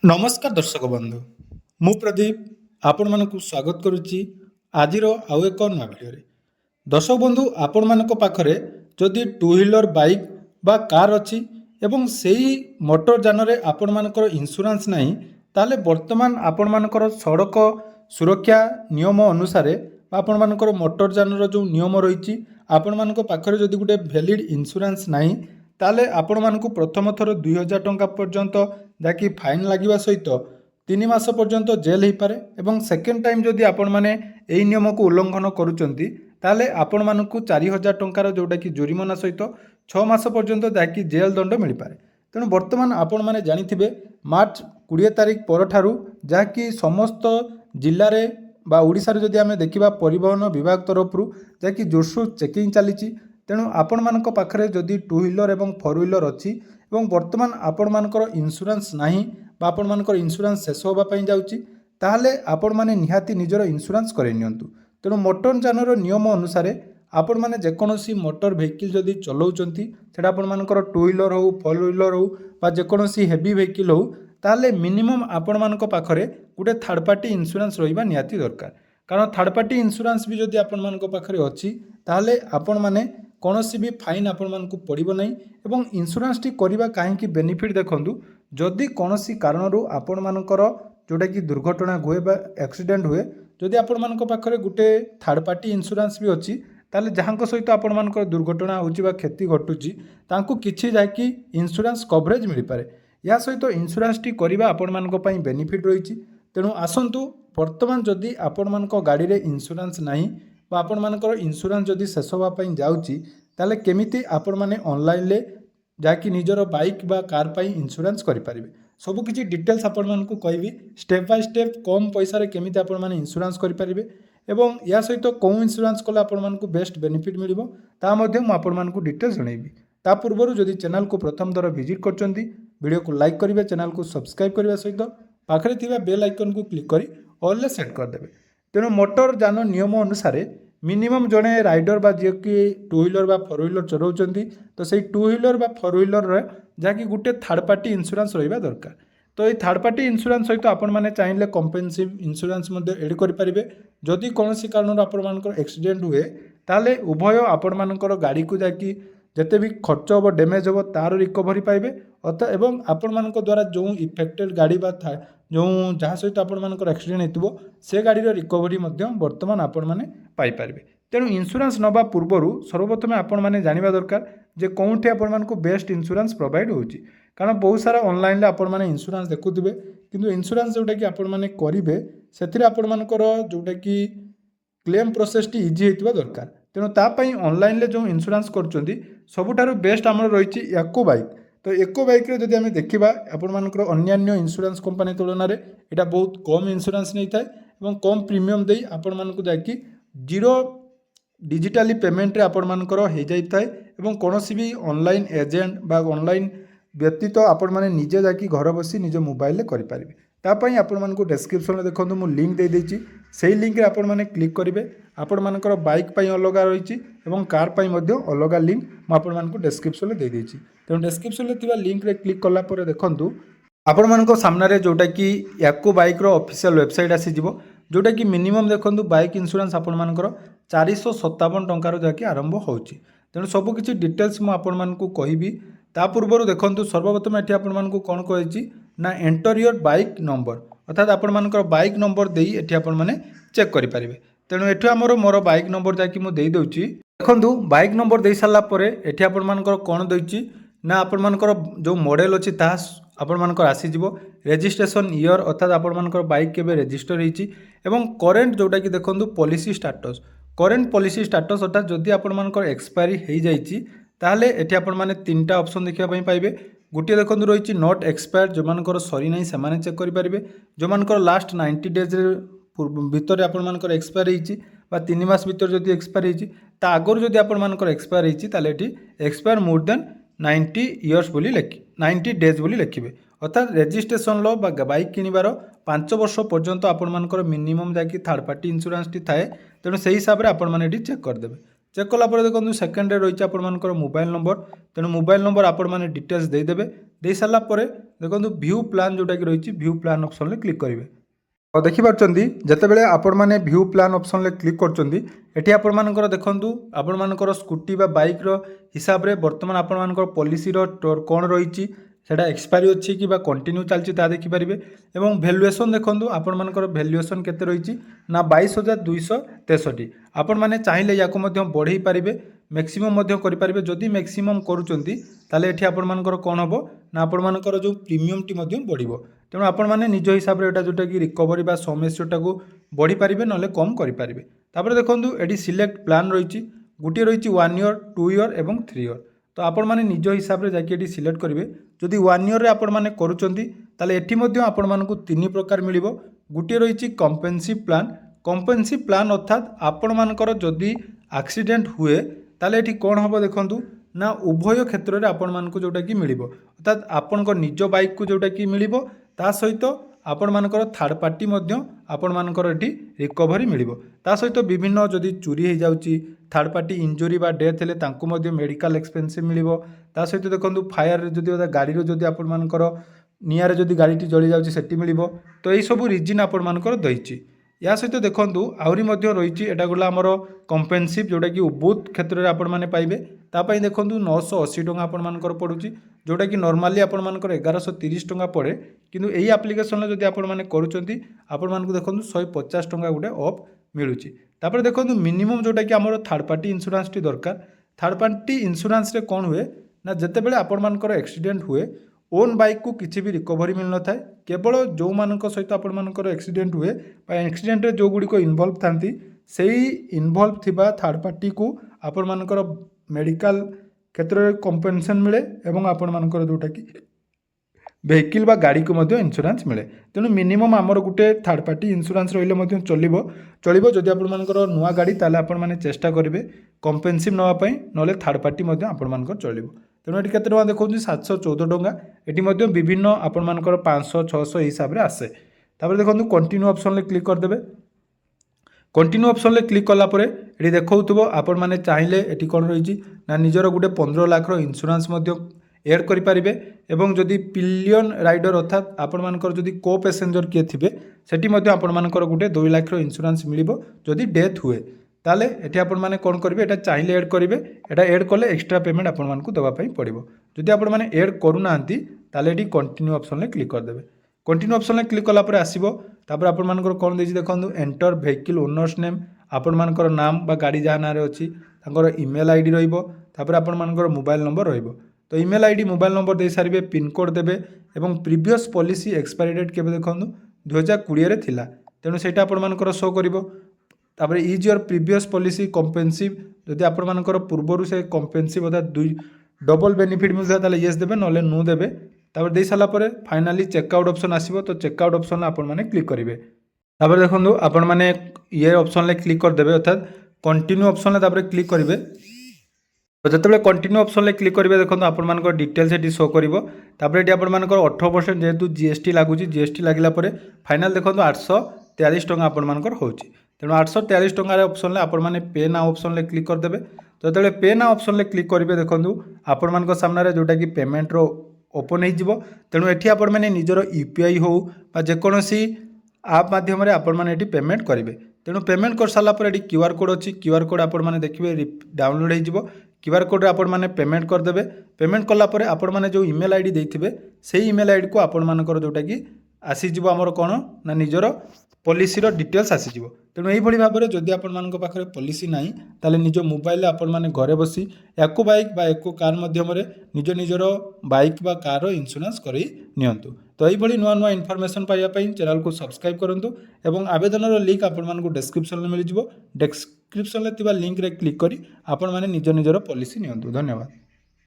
नमस्कार दर्शक बंधु मु प्रदीप आपण मानक स्वागत करुच्ची आजिर आउ एक नया भिडियो दर्शक बंधु आपण मानक पाखरे जदि टू व्हीलर बाइक बा कार अच्छी एवं सेही मोटर जान रे आपण मानकर इंश्योरेंस नहीं ताले वर्तमान आपण मानकर सड़क सुरक्षा नियम अनुसार आपण मानकर मोटर जान जो नियम रही आपण मानक पाखरे जदि गोटे वैलिड इंश्योरेंस नहीं ताले आपण मानक प्रथम थर 2000 टंका पर्यंत जहाँकि फाइन लगे सहित 3 मास पर्यंत जेल हो पारे एवं सेकेंड टाइम जदि आपण मैंने यही नियम को उल्लंघन करुँच ताले आपण मानक 4000 टंकार जोटा कि जुरिमाना सहित 6 मास पर्यंत जहाँकि जेल दंड मिल पारे। तेणु बर्तमान आपण मैंने जानी मार्च 20 तारिख पर जहाँकि समस्त जिले में बा ओडिशा रे जदि आमे देखिबा परिवहन विभाग तरफ जहाँकि जोरसोर चेकिंग चली तेणु आपण मानक पाखरे जदि टू व्हीलर एवं फोर व्हीलर अच्छी एवं वर्तमान आपण मानकर इंश्योरेंस नहीं बा आपण मानकर इंश्योरेंस शेष होगापी जाऊँगी ताहले आपण माने निहाती निजर इंश्योरेंस करे नियंतु। तेणु मोटर जानर नियम अनुसार आपण माने जेकोसी मोटर वेहिकल जदि चलाउछंती सेटा आपण मानकर टू व्हीलर हो फोर व्हीलर हो बा जेकोसी हेवी वेहिकल हो ताहले मिनिमम आपण मानक पाखरे गोटे थर्ड पार्टी इंश्योरेंस रहिबा निहाती दरकार। कारण थर्ड पार्टी इंश्योरेंस भी जदि आपण मानक पाखरे अच्छी ताहले आपण माने कौनसी भी फाइन आपण मानकु पड़िबो नहीं एवं इंश्योरेंस टी करबा काहेकि बेनिफिट देखंतु जदि कौनसी कारणरू आपण मानकर जोटा कि दुर्घटना हुए बा एक्सीडेंट हुए जदि आपण मानक पाखरे गुटे थर्ड पार्टी इंश्योरेंस भी अच्छी ताले जहाँको सहित आपण मानकर दुर्घटना होची बा क्षति घटुची तांकु किछि जाकि इंश्योरेंस कवरेज मिल पारे। या सहित इंश्योरेंस टी करबा आपण मानक पई बेनिफिट रहिछि। तेणु आसंतु वर्तमान जदि आपण मानक गाड़ी रे इंश्योरेंस नहीं बा आपण मानकर इंश्योरेंस जदि शेष होगापी जाऊँगी ताले केमिति आपण माने ऑनलाइन ले जाकि निजर बाइक बा कार पाई इंश्योरेंस करें सबू किसी डिटेल्स आपण मानकु कहबी स्टेप बाय स्टेप कम पैसा रे केमिति आपण माने इंश्योरेंस करें एवं या सहित कौन इंश्योरेंस कले आपण मानकु बेस्ट बेनिफिट मिलिबो ता मध्ये मु आपण मानकु डिटेल्स जणैबी। ता पूर्व जदि चैनल को प्रथम थर विजिट करचंती वीडियो को लाइक करेंगे चैनल को सब्सक्राइब करने सहित पाखरे थिबा बेल आइकन को क्लिक करी ऑल ले सेट करदेवे। तेणु मोटर जान नियम अनुसार मिनिमम जड़े राइडर बा जी कि टू व्हीलर बा फोर व्हीलर चलाउछंती तो सही टू व्हीलर बा फोर व्हीलर जहाँकि गोटे थर्ड पार्टी इंश्योरेंस रहिबा दरकार। तो ये थर्ड पार्टी इंश्योरेंस सहित आपण माने चाहिए कम्पेन्सेटिव इंश्योरेंस एड करें जदि कौन कारण आपण मानकर एक्सीडेंट हुए ताले उभय आपण मानकर गाड़ी को जाकि जिते भी खर्च हम डैमेज हम तार रिकवरी पाइबे अत एवं आपण मानक द्वारा जो इफेक्टेड गाड़ी बा जो जहाँ सहित आपण मानकर एक्सीडेंट हो से गाड़ी रिकवरी वर्तमान आपण माने पाई पारिबे। तेणु इंश्योरेंस नबा पूर्वर सर्वप्रथम आपण माने जानिबा दरकार जे कोउठी आपण मानक बेस्ट इंश्योरेंस प्रोवाइड होउची। कारण बहुत सारा ऑनलाइन ले आपण माने इंश्योरेंस देखुथिबे किंतु इंश्योरेंस जोटा कि आपण माने करिवे सेथिरे आपण मानकर जोटा कि क्लेम प्रोसेस टी इजी हेतिबा दरकार। तेणु तापाई ऑनलाइन ले जो इंश्योरेंस करचंती सबुठारु बेस्ट आमर रही एको बाइक। तो एको बाइक रे जदि आमे देखिबा आपण मानकर अन्यान्य इंश्योरेंस कंपनी तुलन रे एटा बहुत कम इंश्योरेंस नहीं थाए एवं कम प्रीमियम देई आपण मानकु जाकि जीरो डिजिटली पेमेंट रे आपण मानकर हो जाई थाए एवं कोनोसी भी ऑनलाइन एजेंट बा ऑनलाइन व्यतीत आपण माने निजे जाकि घर बसी निज मोबाइल ले करि पारिबे। तापाई आपण मानकु डिस्क्रिप्शन में देखो मु लिंक दे देछि सेही लिंक रे आपण माने क्लिक करेंगे आपण मानकर बाइक पाई अलग रही एवं कार पाई मध्य अलग लिंक मु आपण मानकु डिस्क्रिप्शन में दे देछि। तेणु डिस्क्रिप्शन में थिबा लिंक रे क्लिक कला पर देखंतु आपण मानक सामने जोटा कि याको बाइक रो ऑफिशियल वेबसाइट आसी जिवो जोटा कि मिनिमम देखंतु बाइक इंश्योरेंस आपण मानकर 457 टंकार जाकि आरंभ होउची। तेणु सब किछि डिटेल्स मु आपण मानकु कहबी। ता पूर्व देखंतु सर्वप्रथम एठी आपण मानकु कोन कहैछि ना एंटर योर बाइक नंबर अर्थात आपण मानकर बाइक नंबर देई एठी आपण माने चेक करि पारिबे। तेणु एठी हमरो मोर बाइक नंबर जाकि मु देई दउची देखंतु बाइक नंबर देई साला परे एठी आपण मानकर कोन दउची ना आपण मानकर जो मॉडल अछि ता आपण मानकर आसी जिवो रजिस्ट्रेशन ईयर अर्थात आपण मानकर बाइक केबे रजिस्टर हेछि एवं करेंट जोटा कि देखंतु policy status current policy status अर्थात जदि आपण मानकर एक्सपायरी हेइ जाइछि ताहले एठी आपण माने तीनटा ऑप्शन देखिबा पई पाइबे। गोटे देखंतु रहिछि नॉट एक्सपायर जो मानकर सरी नै सेमाने चेक करि पारिबे जो मानकर लास्ट 90 डेज रे भितर आपण मानकर एक्सपायर हेछि बा 3 मास भितर जदि एक्सपायर हेछि ता आगर जदि आपण मानकर एक्सपायर हेछि ताले एठी एक्सपायर मोर देन 90 इयर्स बोली लिखि 90 डेज बोली लिखिबे अर्थात रजिस्ट्रेशन लो बा बाइक किनिबार 5 वर्ष पर्यंत आपण मानकर मिनिमम जाकि थर्ड पार्टी इंश्योरेंस टी थाए। तेणु सेही हिसाब रे आपण माने एठी चेक करदेबे। चेक कला पर देखो सेकेंड रही आपण मानकर मोबाइल नंबर तेणु मोबाइल नंबर आपण माने डिटेल्स देदेवे दे सारा पर देखो भ्यू प्लान जोटा कि रही भ्यू प्लान ऑप्शन में क्लिक करेंगे। तो देखिपरि जितेबाला आपण मैंने भ्यू प्लान ऑप्शन में क्लिक कर आपर देखूँ आपण मानकर स्कूटी बा बाइक हिसाब से बर्तमान आपण मानकर पॉलिसी कौन रही सेटा एक्सपायरी अच्छी कि कंटिन्यू चलती देखिपारे और भैल्युएसन देखूँ आपण मानकर भैल्युएसन केते रही ना 22,263 आपण मैंने चाहिए या बढ़ई पारे मैक्सिमम करें जदि मैक्सिमम करुँच आपण मानकर कौन हम ना आपण मानकर जो प्रीमियम टी बढ़ तेणु आपण मैंने निज हिसाब से यहाँ जोटा कि रिकवरी बा सम एसटा को बढ़ी पारे ना कम करेंगे। तापर देखूँ ये सिलेक्ट प्लान रही गोटे रही 1 ईयर 2 ईयर और 3 ईयर। तो आपण मैंने निज हिसाब से जाकि सिलेक्ट करेंगे जदि 1 ईयर आपण मैंने करुँच आपण मानक 3 प्रकार मिल गोटे रही कम्पेन्सिव प्लान अर्थात आपण मानकर जदि एक्सीडेंट हुए ताले एठी कौन हम देखूँ ना उभय क्षेत्र में आपण मानक जोटा कि मिल अर्थात आपण निज बाइक को जोटा कि मिल ता सहित आपण मानकर थर्ड पार्टी आपण मानकर एठी रिकवरी मिल ता सहित विभिन्न जदि चोरी हो जाउची थर्ड पार्टी इंजुरी बा डेथ हेले तांको मध्ये मेडिकल एक्सपेंसिव मिल ता सहित देखो फायर जदि गाड़ी जदि आपण मानकर निआरे जदि गाड़ी जली जाउची सेठी मिल तो यही सब रिजन आपण मानकर दईची। या सहित देखूँ आहरी रही एटा गला आमर कम्पेन्सिव जोटा कि बहुत क्षेत्र में आपण मैंने पाइबे तापाई देखूँ 980 टंका आपण मानकर पड़ुची जोटा कि नॉर्मली आपण मानकर 1130 टंका पड़े किंतु यही एप्लिकेशन जदि आपण माने करूचंती आपण मानक देखूँ 150 टंका गोटे ऑफ मिलूची। तापर देखूँ मिनिमम जोटा कि आमर थर्ड पार्टी इंश्योरेंस टी दरकार थर्ड पार्टी इंश्योरेंस रे कौन हुए ना जितेबाला आपण मानकर एक्सीडेंट हुए ओन बाइक को किसी भी रिकवरी मिल न था केवल जो मानक सहित आपण मानकर एक्सीडेंट हुए एक्सीडेंट जो गुड़िक इनवल्व था से इनवल्व थिबा थर्ड पार्टी को आपण मानकर मेडिकल क्षेत्र में कंपेनसेशन मिले और आपण मानकर जोटा कि वेहिकल बा गाड़ी को मध्य इंश्योरेंस मिले तेणु मिनिमम आमर गोटे थर्ड पार्टी इंश्योरेंस रही चलो जदि आपण मानकर नुआ गाड़ी ताले आपण माने चेष्टा करेंगे कम्पेन्सिव नापी ना थर्ड पार्टी आपण मानकर चलो तेणु ये केते टका देखो 714 टंका ये विभिन्न आपण मानकर 500 600 हिसाब से आसे। तापर देखो कंटिन्यू ऑप्शन में क्लिक करदे कंटिन्यू ऑप्शन में क्लिक कलापर ये देखो आपण मैंने चाहिए ये कौन रही ना निजर गोटे 15 लाख इंश्योरेंस एड करेंगे और जदि पिलियन राइडर अर्थात आपण मानकर जदि को पैसेंजर किए थे सेठी आपण मानकर गोटे 2 लाख इंश्योरेंस मिल जदि डेथ हुए ताले एठी आपण माने कौन करेंगे एटा चाहिए एड करेंगे एटा एड कले एक्स्ट्रा पेमेंट आपण मानकु देवाई पड़ो जदि आपण माने एड करूना ताले एठी कंटिन्यू ऑप्शन में क्लिक करदे कंटिन्यू ऑप्शन में क्लिक कलापर आसीबो तापर आपण मानकर कौन देछि देखंतु एंटर व्हीकल ओनर्स नेम आपण मानकर नाम बा गाड़ी जहाँ ना अच्छी तांकर ईमेल आईडी रहिबो तापर आपण मानकर मोबाइल नंबर रहिबो तो ईमेल आईडी मोबाइल नंबर दे सारे पिन कोड देबे एवं प्रीवियस पॉलिसी एक्सपायरी डेट केबे देखंतु 2020 रे थिला तेणु सेटा आपण मानकर शो करिवो तापर इज योर प्रीवियस पॉलिसी कम्पेन्सिव जदि आपण मानकर पूर्वर से कम्पेन्सिव अर्थात डबल बेनिफिट मिलता ताले येस देबे नले नो देबे तापर दे साला परे फाइनली चेकआउट ऑप्शन आसीबो तो चेकआउट ऑप्शन आपण माने क्लिक करिवे तापर देखंतु आपण माने ये ऑप्शन ले क्लिक कर देबे अर्थात कंटिन्यू ऑप्शन ले तापर क्लिक करिवे तो जिते कंटिन्यू ऑप्शन में क्लिक करेंगे देखो आपण मान डिटेल्स ये शो कर आपण मान 18% जेहेतु जीएसटी लगुच जीएसटी लगे फाइनाल देखो 843 टंका आपण मानकर होची तेणु 843 टंकार ऑप्शन आपण मैंने पे ना ऑप्शन में क्लिक करदे तो जो पे ना ऑप्शन में क्लिक करेंगे देखो आपण मान सामने जोटा कि पेमेंट रो ओपन हो तेणु ये आपण मैंने निजर यूपीआई हो जेकोसी आप माध्यम आपण मैंने पेमेंट करेंगे तेणु पेमेंट कर सारापर ये क्यूआर कोड अच्छी क्यूआर कोड आपण मैंने देखिए डाउनलोड हो क्यूआर कोड आपण मैंने पेमेंट करदे पेमेंट कलापर आपण मैंने जो ईमेल आईडी देथिबे से ईमेल आईडी को आपण मानकर जोटा कि आसीजिवो आमर कौन ना निजर पॉलिसीर डिटेल्स आसीजिवो तेणु यही भाव में जदि आपण मानक पाखरे पॉलिसी नाही ताले निज मोबाइल आपण माने घरे बसी एको बाइक बा एको कार माध्यम निज निजर बाइक बा कार इंश्योरेंस करई नियंतु तो यही नुआ नुआ इनफॉरमेशन पाइबा पई चैनल को सब्सक्राइब करंतु एवं आवेदन लिंक आपण मानक डिस्क्रिप्शन में मिल जिवो डिस्क्रिप्शन में लिंक रे क्लिक करी आपण माने निज निजर पॉलिसी नियंतु। धन्यवाद।